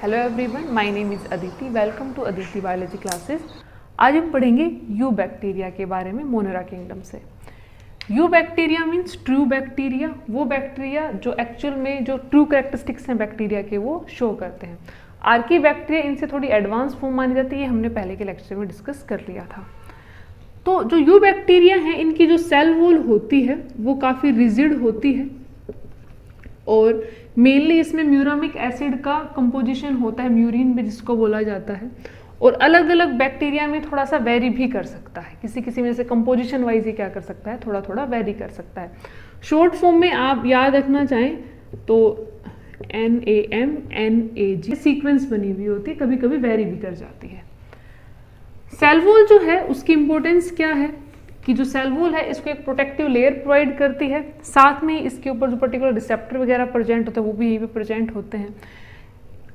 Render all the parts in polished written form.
Hello everyone, my name is Aditi. Welcome to Aditi biology classes. आज हम पढ़ेंगे यू बैक्टीरिया के बारे में मोनेरा किंगडम से। Eubacteria means true bacteria, वो बैक्टीरिया जो एक्चुअल में जो ट्रू कैरेक्टरिस्टिक्स हैं बैक्टीरिया के वो शो करते हैं। आर्की बैक्टीरिया इनसे थोड़ी एडवांस फॉर्म मानी जाती है, हमने पहले के लेक्चर में डिस्कस कर लिया था। तो जो यू बैक्टीरिया हैं इनकी जो सेल वॉल होती है वो काफ़ी रिजिड होती है और मेनली इसमें म्यूरामिक एसिड का कंपोजिशन होता है, म्यूरिन भी जिसको बोला जाता है। और अलग अलग बैक्टीरिया में थोड़ा सा वेरी भी कर सकता है, किसी किसी में से कंपोजिशन वाइज ही क्या कर सकता है, थोड़ा थोड़ा वेरी कर सकता है। शॉर्ट फॉर्म में आप याद रखना चाहें तो NAM NAG सीक्वेंस बनी हुई होती है, कभी कभी वेरी भी कर जाती है। सेल वॉल जो है उसकी इंपॉर्टेंस क्या है कि जो सेल वॉल है इसको एक प्रोटेक्टिव लेयर प्रोवाइड करती है, साथ में इसके ऊपर जो पर्टिकुलर रिसेप्टर वगैरह प्रेजेंट होते हैं वो भी यहीं पे प्रेजेंट होते हैं।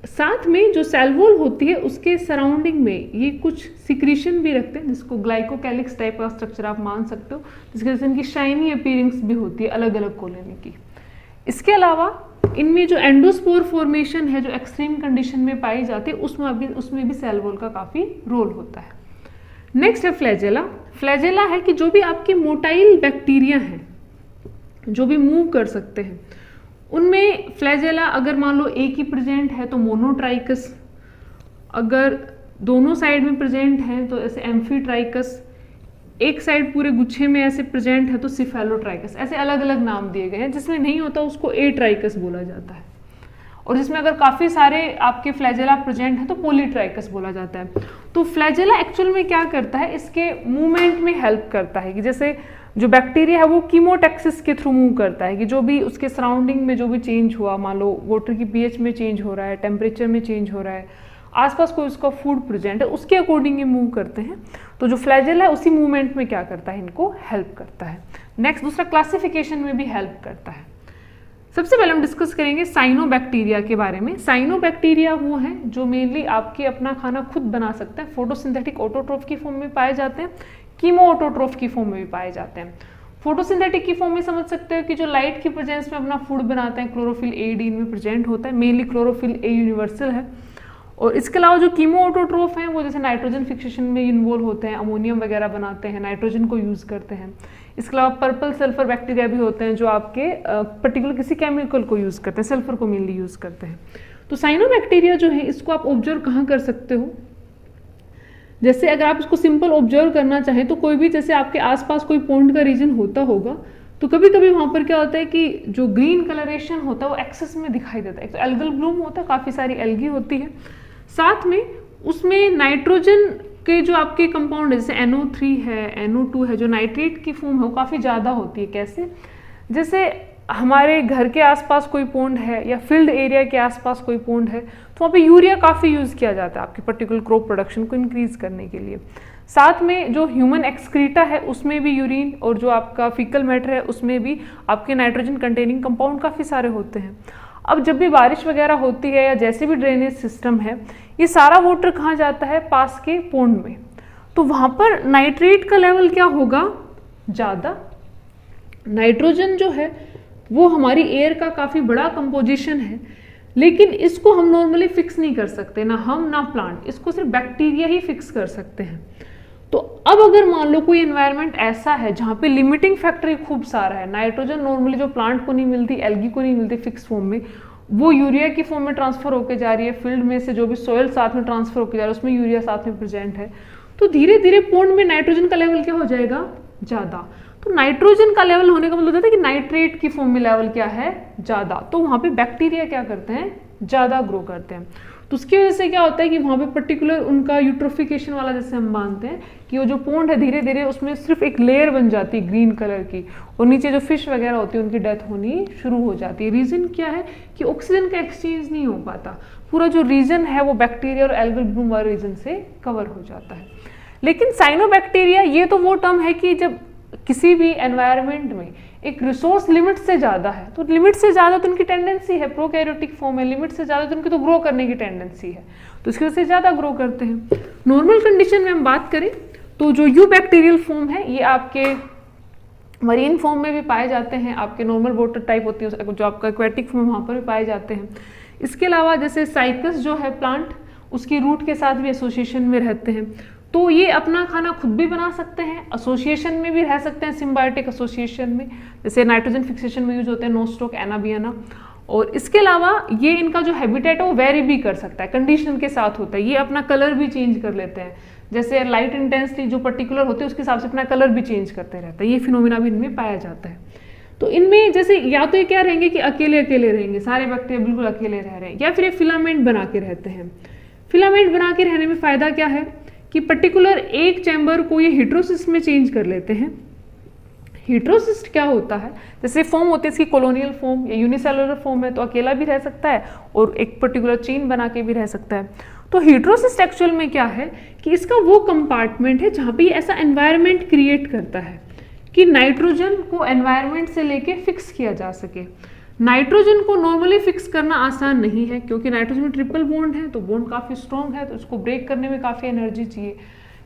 साथ में जो सेल वॉल होती है उसके सराउंडिंग में ये कुछ सिक्रीशन भी रखते हैं जिसको ग्लाइकोकैलिक्स टाइप का स्ट्रक्चर आप मान सकते हो, जिसकी वजह से इनकी शाइनी अपीयरेंस भी होती है अलग अलग कॉलोनी की। इसके अलावा इनमें जो एंडोस्पोर फॉर्मेशन है जो एक्सट्रीम कंडीशन में पाई जाती है उसमें भी सेल वॉल का काफ़ी रोल होता है। नेक्स्ट है फ्लैजेला। फ्लैजेला है कि जो भी आपके मोटाइल बैक्टीरिया हैं जो भी मूव कर सकते हैं उनमें फ्लैजेला अगर मान लो एक ही प्रेजेंट है तो मोनोट्राइकस, अगर दोनों साइड में प्रेजेंट है तो ऐसे एम्फीट्राइकस, एक साइड पूरे गुच्छे में ऐसे प्रेजेंट है तो सिफेलोट्राइकस। ऐसे अलग अलग नाम दिए गए हैं। जिसमें नहीं होता उसको एट्राइकस बोला जाता है और जिसमें अगर काफ़ी सारे आपके फ्लैजेला प्रेजेंट है तो पॉलीट्राइकस बोला जाता है। तो फ्लैजेला एक्चुअल में क्या करता है, इसके मूवमेंट में हेल्प करता है कि जैसे जो बैक्टीरिया है वो कीमोटैक्सिस के थ्रू मूव करता है कि जो भी उसके सराउंडिंग में जो भी चेंज हुआ, मान लो वाटर की pH में चेंज हो रहा है, टेम्परेचर में चेंज हो रहा है, आसपास कोई उसका फूड प्रेजेंट है, उसके अकॉर्डिंग ये मूव करते हैं। तो जो फ्लैजेला है उसी मूवमेंट में क्या करता है, इनको हेल्प करता है। नेक्स्ट दूसरा क्लासिफिकेशन में भी हेल्प करता है। सबसे पहले हम डिस्कस करेंगे साइनोबैक्टीरिया के बारे में। साइनोबैक्टीरिया वो हैं जो मेनली आपके अपना खाना खुद बना सकते हैं, फोटोसिंथेटिक ऑटोट्रोफ की फॉर्म में पाए जाते हैं, कीमो ऑटोट्रोफ की फॉर्म में भी पाए जाते हैं। फोटोसिंथेटिक की फॉर्म में समझ सकते हो कि जो लाइट की प्रेजेंस में अपना फूड बनाते हैं, क्लोरोफिल A D इनमें प्रेजेंट होता है, मेनली क्लोरोफिल A यूनिवर्सल है। और इसके अलावा जो कीमो ऑटोट्रोफ हैं वो जैसे नाइट्रोजन फिक्सेशन में इन्वॉल्व होते हैं, अमोनियम वगैरह बनाते हैं, नाइट्रोजन को यूज़ करते हैं। इसके अलावा पर्पल सल्फर बैक्टीरिया भी होते हैं जो आपके पर्टिकुलर किसी केमिकल को यूज़ करते हैं, सल्फर को मेनली यूज़ करते हैं। तो साइनोबैक्टीरिया जो है इसको आप ऑब्जर्व कहाँ कर सकते हो, जैसे अगर आप इसको सिंपल ऑब्जर्व करना चाहें तो कोई भी जैसे आपके आसपास कोई पॉन्ड का रीजन होता होगा तो कभी कभी वहाँ पर क्या होता है कि जो ग्रीन कलरेशन होता है वो एक्सेस में दिखाई देता है। एक तो एल्गल ब्लूम होता है, काफ़ी सारी एल्गी होती है, साथ में उसमें नाइट्रोजन के जो आपके कंपाउंड है जैसे NO3 है, NO2 है, जो नाइट्रेट की फॉर्म है वो काफ़ी ज़्यादा होती है। कैसे, जैसे हमारे घर के आसपास कोई पॉन्ड है या फील्ड एरिया के आसपास कोई पॉन्ड है तो वहाँ पे यूरिया काफ़ी यूज़ किया जाता है आपकी पर्टिकुलर क्रॉप प्रोडक्शन को इंक्रीज करने के लिए। साथ में जो ह्यूमन एक्सक्रीटा है उसमें भी यूरिन और जो आपका फीकल मैटर है उसमें भी आपके नाइट्रोजन कंटेनिंग कंपाउंड काफ़ी सारे होते हैं। अब जब भी बारिश वगैरह होती है या जैसे भी ड्रेनेज सिस्टम है ये सारा वाटर कहाँ जाता है, पास के पॉन्ड में, तो वहाँ पर नाइट्रेट का लेवल क्या होगा, ज़्यादा। नाइट्रोजन जो है वो हमारी एयर का काफ़ी बड़ा कंपोजिशन है, लेकिन इसको हम नॉर्मली फिक्स नहीं कर सकते, ना हम ना प्लांट, इसको सिर्फ बैक्टीरिया ही फिक्स कर सकते हैं। तो अब अगर मान लो कोई एनवायरनमेंट ऐसा है जहाँ पे लिमिटिंग फैक्टर खूब सारा है, नाइट्रोजन नॉर्मली जो प्लांट को नहीं मिलती, एल्गी को नहीं मिलती फिक्स फॉर्म में, वो यूरिया की फॉर्म में ट्रांसफर होकर जा रही है, फील्ड में से जो भी सोयल साथ में ट्रांसफर होकर जा रहा है उसमें यूरिया साथ में प्रेजेंट है, तो धीरे धीरे पॉन्ड में नाइट्रोजन का लेवल क्या हो जाएगा, ज़्यादा। तो नाइट्रोजन का लेवल होने का मतलब होता है कि नाइट्रेट की फॉर्म में लेवल क्या है, ज़्यादा, तो वहाँ पे बैक्टीरिया क्या करते हैं, ज़्यादा ग्रो करते हैं। तो उसकी वजह से क्या होता है कि वहाँ पे पर्टिकुलर उनका यूट्रोफिकेशन वाला जैसे हम मानते हैं कि वो जो पॉन्ड है धीरे धीरे उसमें सिर्फ एक लेयर बन जाती है ग्रीन कलर की और नीचे जो फिश वगैरह होती है उनकी डेथ होनी शुरू हो जाती है। रीज़न क्या है कि ऑक्सीजन का एक्सचेंज नहीं हो पाता, पूरा जो रीजन है वो बैक्टीरिया और एल्गल ब्लूम वाले रीजन से कवर हो जाता है। लेकिन साइनोबैक्टीरिया ये तो वो टर्म है कि जब किसी भी एनवायरनमेंट में एक रिसोर्स लिमिट से ज़्यादा है, तो लिमिट से ज़्यादा तो उनकी टेंडेंसी है, प्रोकैरियोटिक फॉर्म है, लिमिट से ज़्यादा तो उनकी तो ग्रो करने की टेंडेंसी है, तो इसकी वजह से ज़्यादा ग्रो करते हैं। नॉर्मल कंडीशन में हम बात करें तो जो यू बैक्टीरियल फॉर्म है ये आपके मरीन फॉर्म में भी पाए जाते हैं, आपके नॉर्मल वाटर टाइप होती है जो आपका एक्वेटिक फॉर्म वहाँ पर भी पाए जाते हैं। इसके अलावा जैसे साइकस जो है प्लांट, उसकी रूट के साथ भी एसोसिएशन में रहते हैं, तो ये अपना खाना खुद भी बना सकते हैं, एसोसिएशन में भी रह सकते हैं, सिम्बायोटिक एसोसिएशन में, जैसे नाइट्रोजन फिक्सेशन में यूज होते हैं नोस्टोक, एनाबियाना। और इसके अलावा ये इनका जो हैबिटेट है वो वेरी भी कर सकता है, कंडीशन के साथ होता है, ये अपना कलर भी चेंज कर लेते हैं, जैसे लाइट इंटेंसिटी जो पर्टिकुलर होती है उसके हिसाब से अपना कलर भी चेंज करते रहते हैं, ये फिनोमिना भी इनमें पाया जाता है। तो इनमें जैसे या तो ये क्या रहेंगे कि अकेले अकेले रहेंगे, सारे बैक्टीरिया बिल्कुल अकेले रह रहे हैं, या फिर ये फिलामेंट बना के रहते हैं। फिलामेंट बना के रहने में फायदा क्या है कि पर्टिकुलर एक चैम्बर को ये हेटेरोसिस्ट में चेंज कर लेते हैं। हेटेरोसिस्ट क्या होता है, जैसे फॉर्म होती है इसकी कॉलोनियल फॉर्म या यूनिसेलुलर फॉर्म है, तो अकेला भी रह सकता है और एक पर्टिकुलर चेन बना के भी रह सकता है। तो हेटेरोसिस्ट एक्चुअल में क्या है कि इसका वो कंपार्टमेंट है जहाँ पे ये ऐसा एनवायरनमेंट क्रिएट करता है कि नाइट्रोजन को एनवायरनमेंट से लेके फिक्स किया जा सके। नाइट्रोजन को नॉर्मली फिक्स करना आसान नहीं है, क्योंकि नाइट्रोजन में ट्रिपल बॉन्ड है, तो बॉन्ड काफ़ी स्ट्रॉन्ग है, तो इसको ब्रेक करने में काफ़ी एनर्जी चाहिए।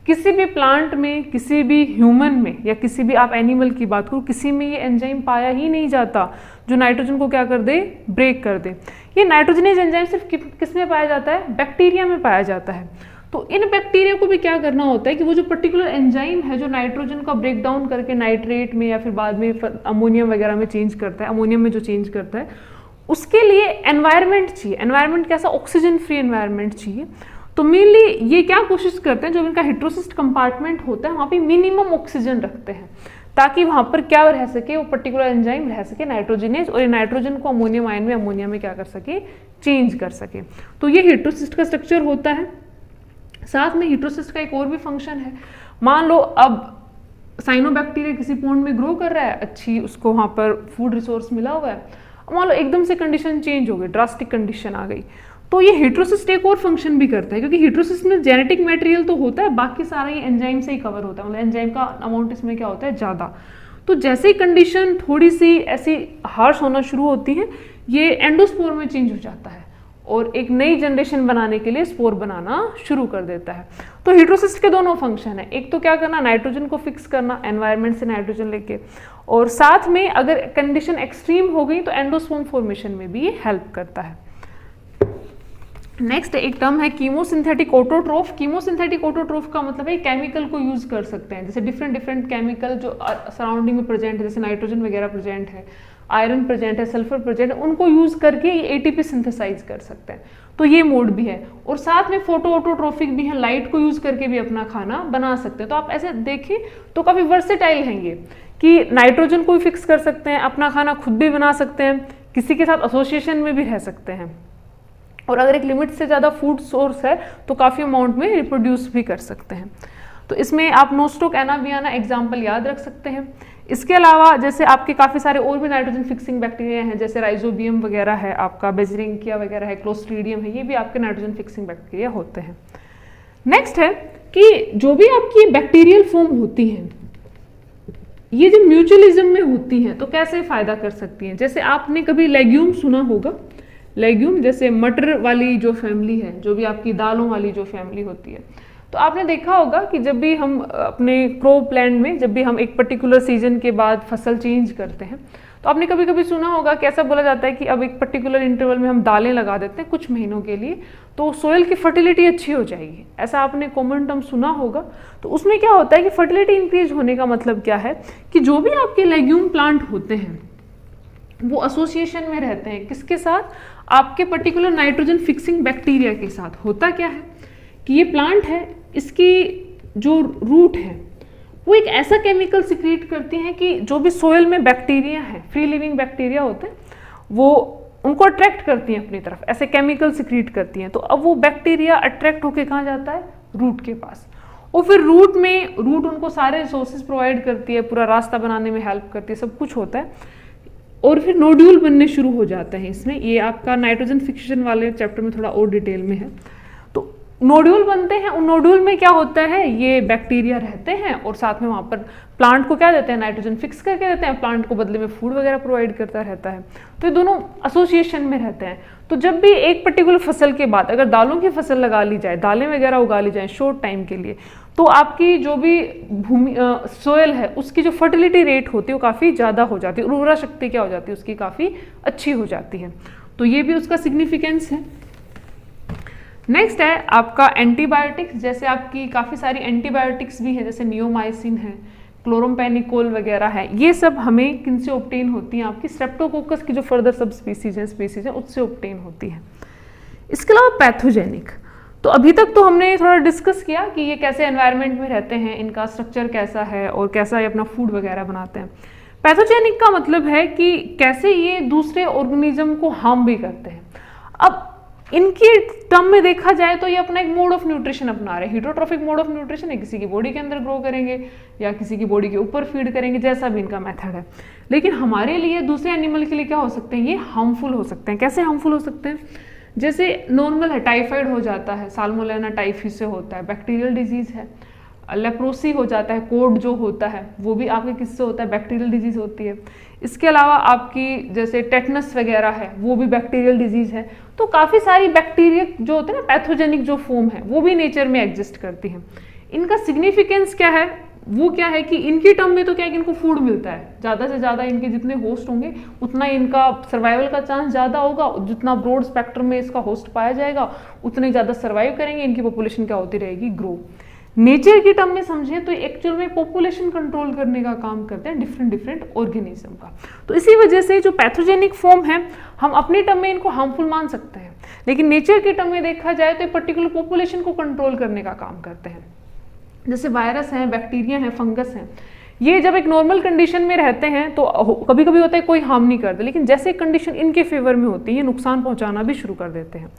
किसी भी प्लांट में, किसी भी ह्यूमन में, या किसी भी आप एनिमल की बात करो, किसी में ये एंजाइम पाया ही नहीं जाता जो नाइट्रोजन को क्या कर दे, ब्रेक कर दे। ये नाइट्रोजनेज एंजाइम सिर्फ किस में पाया जाता है, बैक्टीरिया में पाया जाता है। तो इन बैक्टीरिया को भी क्या करना होता है कि वो जो पर्टिकुलर एंजाइम है जो नाइट्रोजन का ब्रेक डाउन करके नाइट्रेट में या फिर बाद में अमोनियम वगैरह में चेंज करता है, अमोनियम में जो चेंज करता है, उसके लिए एनवायरनमेंट चाहिए। एनवायरनमेंट कैसा, ऑक्सीजन फ्री एनवायरनमेंट चाहिए। तो मेनली ये क्या कोशिश करते हैं, जो इनका हेटेरोसिस्ट कंपार्टमेंट होता है वहाँ पे मिनिमम ऑक्सीजन रखते हैं, ताकि वहाँ पर क्या रह सके, वो पर्टिकुलर एंजाइम रह सके नाइट्रोजनेज, और ये नाइट्रोजन को अमोनियम आयन में, अमोनिया में क्या कर सके, चेंज कर सके। तो ये हेटेरोसिस्ट का स्ट्रक्चर होता है। साथ में हेटेरोसिस्ट का एक और भी फंक्शन है। मान लो अब साइनोबैक्टीरिया किसी पॉन्ड में ग्रो कर रहा है, अच्छी उसको वहाँ पर फूड रिसोर्स मिला हुआ है, मान लो एकदम से कंडीशन चेंज हो गई, ड्रास्टिक कंडीशन आ गई, तो ये हेटेरोसिस्ट एक और फंक्शन भी करता है, क्योंकि हेटेरोसिस्ट में जेनेटिक मटेरियल तो होता है, बाकी सारा ये एंजाइम से ही कवर होता है, मतलब एंजाइम का अमाउंट इसमें क्या होता है, ज़्यादा। तो जैसे ही कंडीशन थोड़ी सी ऐसी हार्श होना शुरू होती है, ये एंडोस्पोर में चेंज हो जाता है और एक नई जनरेशन बनाने के लिए स्पोर बनाना शुरू कर देता है। तो हेटेरोसिस्ट के दोनों फंक्शन है, एक तो क्या करना, नाइट्रोजन को फिक्स करना एनवायरनमेंट से नाइट्रोजन लेके, और साथ में अगर कंडीशन एक्सट्रीम हो गई तो एंडोस्पर्म फॉर्मेशन में भी ये हेल्प करता है। नेक्स्ट एक टर्म है कीमोसिंथेटिक ऑटोट्रोफ। कीमोसिंथेटिक ऑटोट्रोफ का मतलब है केमिकल को यूज कर सकते हैं, जैसे डिफरेंट केमिकल जो सराउंडिंग में प्रेजेंट है, जैसे नाइट्रोजन वगैरह प्रेजेंट है, आयरन प्रेजेंट है, सल्फर प्रेजेंट है, उनको यूज करके ये एटीपी सिंथेसाइज कर सकते हैं। तो ये मोड भी है, और साथ में फोटो ऑटोट्रोफिक भी है, लाइट को यूज करके भी अपना खाना बना सकते हैं। तो आप ऐसे देखें तो काफी वर्सेटाइल हैं ये, कि नाइट्रोजन को भी फिक्स कर सकते हैं, अपना खाना खुद भी बना सकते हैं, किसी के साथ एसोसिएशन में भी रह सकते हैं, और अगर एक लिमिट से ज़्यादा फूड सोर्स है तो काफ़ी अमाउंट में रिप्रोड्यूस भी कर सकते हैं। तो इसमें आप नोस्टोक, एनाबियाना एग्जाम्पल याद रख सकते हैं। इसके अलावा जैसे आपके काफ़ी सारे और भी नाइट्रोजन फिक्सिंग बैक्टीरिया हैं, जैसे राइजोबियम वगैरह है, आपका बेजरिंकिया वगैरह है, क्लोस्ट्रीडियम है, ये भी आपके नाइट्रोजन फिक्सिंग बैक्टीरिया होते हैं। नेक्स्ट है कि जो भी आपकी बैक्टीरियल फॉर्म होती हैं, ये जो म्यूचुअलिज्म में होती हैं तो कैसे फायदा कर सकती हैं। जैसे आपने कभी लेग्यूम सुना होगा, लेग्यूम जैसे मटर वाली जो फैमिली है, जो भी आपकी दालों वाली जो फैमिली होती है, तो आपने देखा होगा कि जब भी हम अपने क्रॉप लैंड में, जब भी हम एक पर्टिकुलर सीजन के बाद फसल चेंज करते हैं, तो आपने कभी कभी सुना होगा कि ऐसा बोला जाता है कि अब एक पर्टिकुलर इंटरवल में हम दालें लगा देते हैं कुछ महीनों के लिए, तो सोइल की फर्टिलिटी अच्छी हो जाएगी, ऐसा आपने कॉमन टर्म सुना होगा। तो उसमें क्या होता है कि फर्टिलिटी इंक्रीज होने का मतलब क्या है कि जो भी आपके लेग्यूम प्लांट होते हैं वो एसोसिएशन में रहते हैं, किसके साथ, आपके पर्टिकुलर नाइट्रोजन फिक्सिंग बैक्टीरिया के साथ। होता क्या है कि ये प्लांट है, इसकी जो रूट है वो एक ऐसा केमिकल सिक्रीट करती हैं कि जो भी सोयल में बैक्टीरिया है, फ्री लिविंग बैक्टीरिया होते हैं, वो उनको अट्रैक्ट करती हैं अपनी तरफ, ऐसे केमिकल सिक्रीट करती हैं। तो अब वो बैक्टीरिया अट्रैक्ट होके कहाँ जाता है, रूट के पास, और फिर रूट उनको सारे रिसोर्सेज प्रोवाइड करती है, पूरा रास्ता बनाने में हेल्प करती है, सब कुछ होता है, और फिर नोड्यूल बनने शुरू हो जाते हैं इसमें। ये आपका नाइट्रोजन फिक्सेशन वाले चैप्टर में थोड़ा और डिटेल में है। तो नोड्यूल बनते हैं, उन नोड्यूल में क्या होता है, ये बैक्टीरिया रहते हैं और साथ में वहाँ पर प्लांट को क्या देते हैं, नाइट्रोजन फिक्स करके देते हैं, प्लांट को बदले में फूड वगैरह प्रोवाइड करता रहता है। तो ये दोनों एसोसिएशन में रहते हैं। तो जब भी एक पर्टिकुलर फसल के बाद अगर दालों की फसल लगा ली जाए, दालें वगैरह उगा ली जाए शॉर्ट टाइम के लिए, तो आपकी जो भी भूमि सोयल है उसकी जो फर्टिलिटी रेट होती है वो काफ़ी ज़्यादा हो जाती है, उर्वरा शक्ति क्या हो जाती है उसकी काफ़ी अच्छी हो जाती है। तो ये भी उसका सिग्निफिकेंस है। नेक्स्ट है आपका एंटीबायोटिक्स, जैसे आपकी काफ़ी सारी एंटीबायोटिक्स भी हैं, जैसे नियोमाइसिन है, क्लोरमपेनिकोल वगैरह है, ये सब हमें किन से ऑब्टेन होती हैं, आपकी स्ट्रेप्टोकोकस की जो फर्दर सब स्पीसीज है उससे ऑब्टेन होती है। इसके अलावा पैथोजेनिक, तो अभी तक तो हमने थोड़ा डिस्कस किया कि ये कैसे एनवायरनमेंट में रहते हैं, इनका स्ट्रक्चर कैसा है और कैसा ये अपना फूड वगैरह बनाते हैं। पैथोजेनिक का मतलब है कि कैसे ये दूसरे ऑर्गेनिज्म को हार्म भी करते हैं। अब इनकी टर्म में देखा जाए तो ये अपना एक मोड ऑफ न्यूट्रिशन अपना रहे हैं, हीटरोट्रोफिक मोड ऑफ न्यूट्रिशन है, किसी की बॉडी के अंदर ग्रो करेंगे या किसी की बॉडी के ऊपर फीड करेंगे, जैसा भी इनका मेथड है। लेकिन हमारे लिए, दूसरे एनिमल के लिए क्या हो सकते हैं, ये हार्मफुल हो सकते हैं। कैसे हार्मफुल हो सकते हैं, जैसे नॉर्मल है, टाइफाइड हो जाता है, साल्मोनेला टाइफी से होता है, बैक्टीरियल डिजीज है, लेप्रोसी हो जाता है, कोड जो होता है वो भी आपके किससे होता है, बैक्टीरियल डिजीज होती है। इसके अलावा आपकी जैसे टेटनस वगैरह है, वो भी बैक्टीरियल डिजीज है। तो काफ़ी सारी बैक्टीरिया जो होते हैं ना, पैथोजेनिक जो फॉर्म है, वो भी नेचर में एग्जिस्ट करती हैं। इनका सिग्निफिकेंस क्या है, वो क्या है कि इनकी टर्म में तो क्या है कि इनको फूड मिलता है, ज़्यादा से ज़्यादा इनके जितने होस्ट होंगे उतना इनका सर्वाइवल का चांस ज़्यादा होगा, जितना ब्रॉड स्पेक्ट्रम में इसका होस्ट पाया जाएगा उतने ज़्यादा सर्वाइव करेंगे, इनकी पॉपुलेशन क्या होती रहेगी, ग्रो। नेचर की टर्म में समझे तो एक्चुअल में पॉपुलेशन कंट्रोल करने का काम करते हैं डिफरेंट ऑर्गेनिज्म का। तो इसी वजह से जो पैथोजेनिक फॉर्म है, हम अपनी टर्म में इनको हार्मफुल मान सकते हैं, लेकिन नेचर की टर्म में देखा जाए तो पर्टिकुलर पॉपुलेशन को कंट्रोल करने का काम करते हैं। जैसे वायरस हैं, बैक्टीरिया हैं, फंगस हैं, ये जब एक नॉर्मल कंडीशन में रहते हैं तो कभी कभी होता है कोई हार्म नहीं करते, लेकिन जैसे कंडीशन इनके फेवर में होती है, नुकसान पहुंचाना भी शुरू कर देते हैं।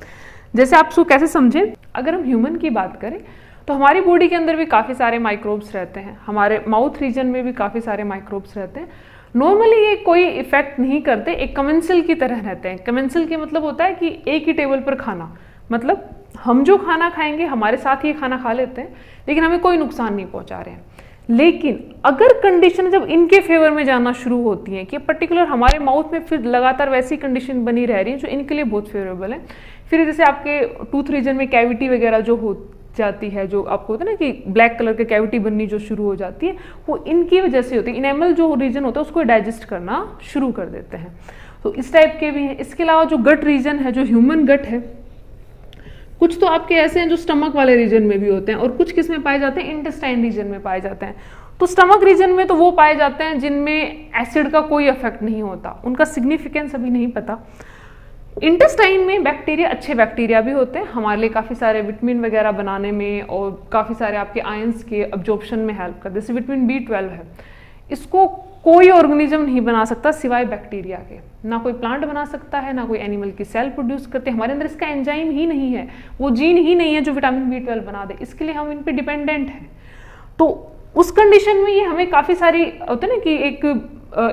जैसे आप इसको कैसे समझें, अगर हम ह्यूमन की बात करें तो हमारी बॉडी के अंदर भी काफ़ी सारे माइक्रोब्स रहते हैं, हमारे माउथ रीजन में भी काफ़ी सारे माइक्रोब्स रहते हैं। नॉर्मली ये कोई इफेक्ट नहीं करते, एक कमेंसल की तरह रहते हैं। कमेंसल के मतलब होता है कि एक ही टेबल पर खाना, मतलब हम जो खाना खाएंगे हमारे साथ ये खाना खा लेते हैं, लेकिन हमें कोई नुकसान नहीं पहुंचा रहे हैं। लेकिन अगर कंडीशन जब इनके फेवर में जाना शुरू होती है कि पर्टिकुलर हमारे माउथ में फिर लगातार वैसी कंडीशन बनी रह रही है जो इनके लिए बहुत फेवरेबल है, फिर जैसे आपके टूथ रीजन में कैविटी वगैरह जो हो जाती है, जो आपको होता है ना कि ब्लैक कलर के कैविटी बननी जो शुरू हो जाती है, वो इनकी वजह से होती है। इनेमल जो रीजन होता है उसको डाइजेस्ट करना शुरू कर देते हैं, तो इस टाइप के भी हैं। इसके अलावा जो गट रीजन है, जो ह्यूमन गट है, कुछ तो आपके ऐसे हैं जो स्टमक वाले रीजन में भी होते हैं और कुछ किस में पाए जाते हैं, इंटेस्टाइन रीजन में पाए जाते हैं। तो स्टमक रीजन में तो वो पाए जाते हैं जिनमें एसिड का कोई इफेक्ट नहीं होता, उनका सिग्निफिकेंस अभी नहीं पता। इंटेस्टाइन में बैक्टीरिया, अच्छे बैक्टीरिया भी होते हैं, हमारे लिए काफ़ी सारे विटामिन वगैरह बनाने में और काफ़ी सारे आपके आयंस के अब्जॉर्प्शन में हेल्प करते हैं। जैसे विटामिन B12 है, इसको कोई ऑर्गेनिज्म नहीं बना सकता सिवाय बैक्टीरिया के, ना कोई प्लांट बना सकता है, ना कोई एनिमल की सेल प्रोड्यूस करते हैं। हमारे अंदर इसका एंजाइम ही नहीं है, वो जीन ही नहीं है जो विटामिन B12 बना दे, इसके लिए हम इन पे डिपेंडेंट हैं। तो उस कंडीशन में ये हमें काफ़ी सारी होता है ना कि एक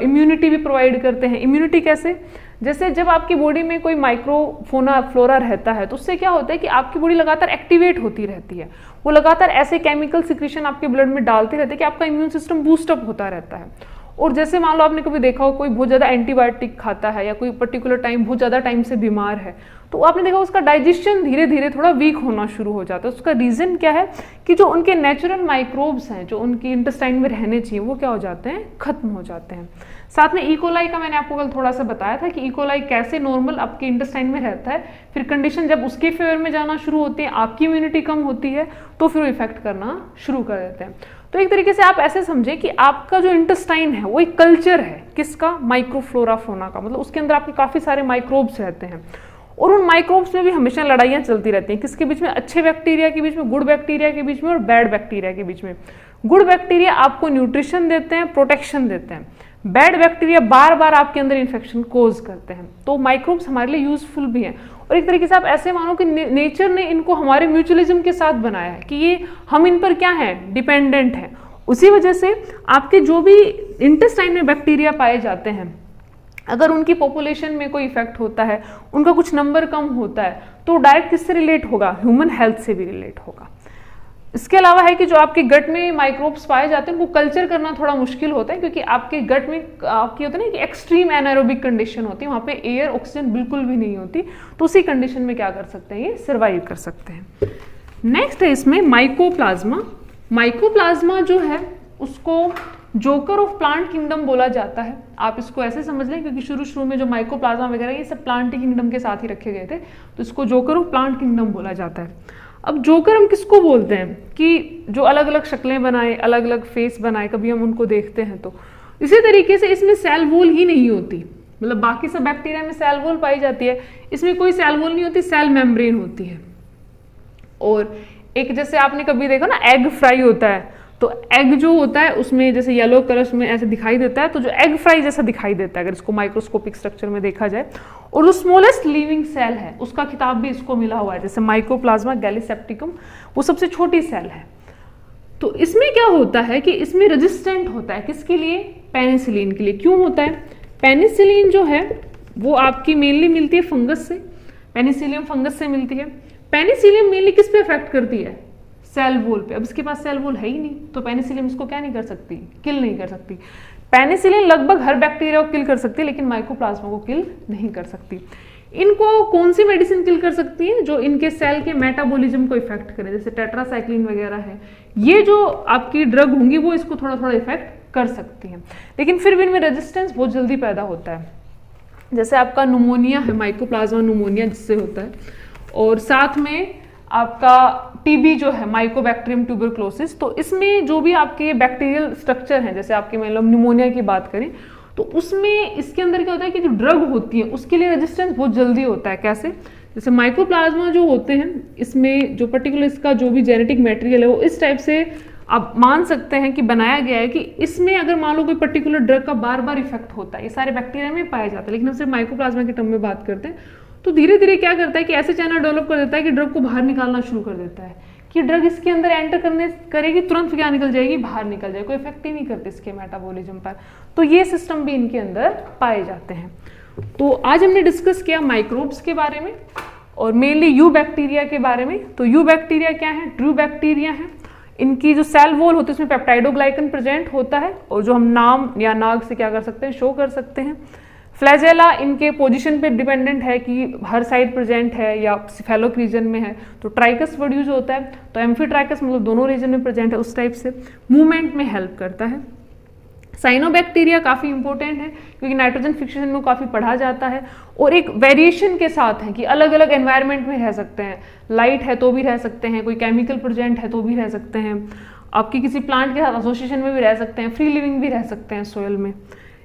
इम्यूनिटी भी प्रोवाइड करते हैं। इम्यूनिटी कैसे, जैसे जब आपकी बॉडी में कोई माइक्रोफोना फ्लोरा रहता है तो उससे क्या होता है कि आपकी बॉडी लगातार एक्टिवेट होती रहती है, वो लगातार ऐसे केमिकल सिक्रीशन आपके ब्लड में डालते रहते हैं कि आपका इम्यून सिस्टम बूस्टअप होता रहता है। और जैसे मान लो आपने कभी देखा हो कोई बहुत ज़्यादा एंटीबायोटिक खाता है या कोई पर्टिकुलर टाइम बहुत ज़्यादा टाइम से बीमार है, तो आपने देखा उसका डाइजेशन धीरे धीरे थोड़ा वीक होना शुरू हो जाता है। उसका रीज़न क्या है कि जो उनके नेचुरल माइक्रोब्स हैं जो उनकी इंटेस्टाइन में रहने चाहिए वो क्या हो जाते हैं, खत्म हो जाते हैं। साथ में इकोलाई का मैंने आपको कल थोड़ा सा बताया था कि इकोलाई कैसे नॉर्मल आपके इंटेस्टाइन में रहता है, फिर कंडीशन जब उसके फेवर में जाना शुरू होती है, आपकी इम्यूनिटी कम होती है तो फिर वो इफेक्ट करना शुरू कर देते हैं। तो एक तरीके से आप ऐसे समझें कि आपका जो इंटेस्टाइन है वो एक कल्चर है, किसका, माइक्रोफ्लोरा फोना का, मतलब उसके अंदर आपके काफ़ी सारे माइक्रोब्स रहते हैं और उन माइक्रोब्स में भी हमेशा लड़ाइयाँ चलती रहती हैं, किसके बीच में, अच्छे बैक्टीरिया के बीच में, गुड बैक्टीरिया के बीच में और बैड बैक्टीरिया के बीच में। गुड बैक्टीरिया आपको न्यूट्रिशन देते हैं, प्रोटेक्शन देते हैं, बैड बैक्टीरिया बार बार आपके अंदर इन्फेक्शन कोज करते हैं। तो माइक्रोब्स हमारे लिए यूजफुल भी हैं और एक तरीके से आप ऐसे मानो कि नेचर ने इनको हमारे म्यूचुअलिज्म के साथ बनाया है कि ये हम इन पर क्या है, डिपेंडेंट हैं। उसी वजह से आपके जो भी इंटेस्टाइन में बैक्टीरिया पाए जाते हैं, अगर उनकी पॉपुलेशन में कोई इफेक्ट होता है, उनका कुछ नंबर कम होता है, तो डायरेक्ट किससे रिलेट होगा, ह्यूमन हेल्थ से भी रिलेट होगा। इसके अलावा है कि जो आपके गट में माइक्रोब्स पाए जाते हैं उनको कल्चर करना थोड़ा मुश्किल होता है, क्योंकि आपके गट में आपकी होता है ना कि एक्सट्रीम एनारोबिक कंडीशन होती है, वहाँ पे एयर ऑक्सीजन बिल्कुल भी नहीं होती, तो उसी कंडीशन में क्या कर सकते हैं, ये सर्वाइव कर सकते हैं। नेक्स्ट है इसमें माइकोप्लाज्मा। माइकोप्लाज्मा जो है उसको जोकर ऑफ प्लांट किंगडम बोला जाता है। आप इसको ऐसे समझ लें क्योंकि शुरू में जो माइकोप्लाज्मा वगैरह ये सब प्लांट किंगडम के साथ ही रखे गए थे, तो इसको जोकर ऑफ प्लांट किंगडम बोला जाता है। अब जोकर हम किसको बोलते हैं कि जो अलग अलग शक्लें बनाए, अलग अलग फेस बनाए, कभी हम उनको देखते हैं तो इसी तरीके से इसमें सेल वॉल ही नहीं होती, मतलब बाकी सब बैक्टीरिया में सेल वॉल पाई जाती है, इसमें कोई सेल वॉल नहीं होती, सेल मेम्ब्रेन होती है। और एक जैसे आपने कभी देखा ना एग फ्राई होता है, तो एग जो होता है उसमें जैसे येलो कलर में ऐसे दिखाई देता है, तो जो एग फ्राई जैसा दिखाई देता है अगर इसको माइक्रोस्कोपिक स्ट्रक्चर में देखा जाए। और जो स्मॉलेस्ट लिविंग सेल है उसका खिताब भी इसको मिला हुआ है, जैसे माइकोप्लाज्मा गैलीसेप्टिकम वो सबसे छोटी सेल है। तो इसमें क्या होता है कि इसमें रेजिस्टेंट होता है, किसके लिए? पेनिसिलिन के लिए। क्यों होता है? पेनिसिलिन जो है वो आपकी मेनली मिलती है फंगस से, पेनिसिलियम फंगस से मिलती है। पेनिसिलियम मेनली किस पे इफेक्ट करती है? सेल वॉल पे। अब इसके पास सेल वॉल है ही नहीं, तो पेनिसिलियम इसको क्या नहीं कर सकती? किल नहीं कर सकती। पेनिसिलिन लगभग हर बैक्टीरिया को किल कर सकती है, लेकिन माइकोप्लाज्मा को किल नहीं कर सकती। इनको कौन सी मेडिसिन किल कर सकती है? जो इनके सेल के मेटाबॉलिज्म को इफेक्ट करे, जैसे टेट्रासाइक्लिन वगैरह है, ये जो आपकी ड्रग होंगी वो इसको थोड़ा थोड़ा इफेक्ट कर सकती हैं, लेकिन फिर भी इनमें रेजिस्टेंस बहुत जल्दी पैदा होता है। जैसे आपका न्यूमोनिया है, माइकोप्लाज्मा न्यूमोनिया जिससे होता है, और साथ में आपका टीबी जो है माइकोबैक्टीरियम ट्यूबरक्लोसिस, तो इसमें जो भी आपके बैक्टीरियल स्ट्रक्चर हैं, जैसे आपके मतलब न्यूमोनिया की बात करें तो उसमें इसके अंदर क्या होता है कि जो ड्रग होती है उसके लिए रेजिस्टेंस बहुत जल्दी होता है। कैसे? जैसे माइकोप्लाज्मा जो होते हैं इसमें जो पर्टिकुलर इसका जो भी जेनेटिक मटेरियल है वो इस टाइप से आप मान सकते हैं कि बनाया गया है कि इसमें अगर मान लो कोई पर्टिकुलर ड्रग का बार बार इफेक्ट होता है, ये सारे बैक्टीरिया में पाया जाता है, लेकिन हम सिर्फ माइकोप्लाज्मा के टर्म में बात करते हैं, तो धीरे धीरे क्या करता है कि ऐसे चैनल डेवलप कर देता है कि ड्रग को बाहर निकालना शुरू कर देता है, कि ड्रग इसके अंदर एंटर करेगी तुरंत क्या निकल जाएगी? बाहर निकल जाएगी, कोई इफेक्ट ही नहीं करते इसके मेटाबॉलिज्म पर। तो ये सिस्टम भी इनके अंदर पाए जाते हैं। तो आज हमने डिस्कस किया माइक्रोब्स के बारे में और मेनली यू बैक्टीरिया के बारे में। तो यू बैक्टीरिया क्या है? ट्रू बैक्टीरिया है। इनकी जो सेल वॉल होती है उसमें पेप्टाइडोग्लाइकन प्रेजेंट होता है, और जो हम नाम या नाग से क्या कर सकते हैं? शो कर सकते हैं। फ्लैजेला इनके पोजीशन पे डिपेंडेंट है कि हर साइड प्रेजेंट है या सिफेलोक रीजन में है, तो ट्राइकस वर्ड यूज होता है, तो एम्फीट्राइकस मतलब दोनों रीजन में प्रेजेंट है, उस टाइप से मूवमेंट में हेल्प करता है। साइनोबैक्टीरिया काफ़ी इंपॉर्टेंट है क्योंकि नाइट्रोजन फिक्सेशन में काफ़ी पढ़ा जाता है, और एक वेरिएशन के साथ है कि अलग अलग एनवायरनमेंट में रह सकते हैं, लाइट है तो भी रह सकते हैं, कोई केमिकल प्रेजेंट है तो भी रह सकते हैं, आपकी किसी प्लांट के साथ एसोसिएशन में भी रह सकते हैं, फ्री लिविंग भी रह सकते हैं सोयल में।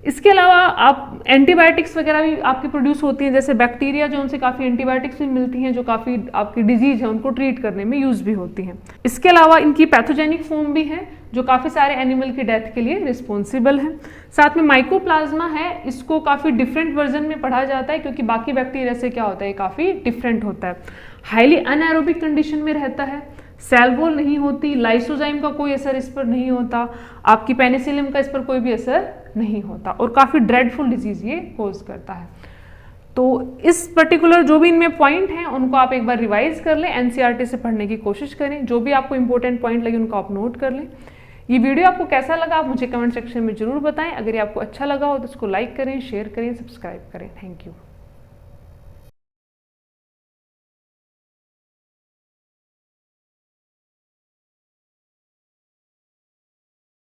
इसके अलावा आप एंटीबायोटिक्स वगैरह भी आपकी प्रोड्यूस होती हैं, जैसे बैक्टीरिया जो उनसे काफ़ी एंटीबायोटिक्स भी मिलती हैं जो काफ़ी आपकी डिजीज है उनको ट्रीट करने में यूज भी होती हैं। इसके अलावा इनकी पैथोजेनिक फॉर्म भी है जो काफ़ी सारे एनिमल की डेथ के लिए रिस्पॉन्सिबल है। साथ में माइकोप्लाज्मा है, इसको काफ़ी डिफरेंट वर्जन में पढ़ा जाता है क्योंकि बाकी बैक्टीरिया से क्या होता है काफ़ी डिफरेंट होता है। हाईली अनएरोबिक कंडीशन में रहता है, सेल वॉल नहीं होती, लाइसोजाइम का कोई असर इस पर नहीं होता, आपकी पेनिसिलियम का इस पर कोई भी असर नहीं होता, और काफ़ी ड्रेडफुल डिजीज ये कोज करता है। तो इस पर्टिकुलर जो भी इनमें पॉइंट हैं उनको आप एक बार रिवाइज कर लें, एनसीईआरटी से पढ़ने की कोशिश करें, जो भी आपको इंपॉर्टेंट पॉइंट लगे उनको आप नोट कर लें। ये वीडियो आपको कैसा लगा आप मुझे कमेंट सेक्शन में जरूर बताएं। अगर ये आपको अच्छा लगा हो तो इसको लाइक करें, शेयर करें, सब्सक्राइब करें। Thank you.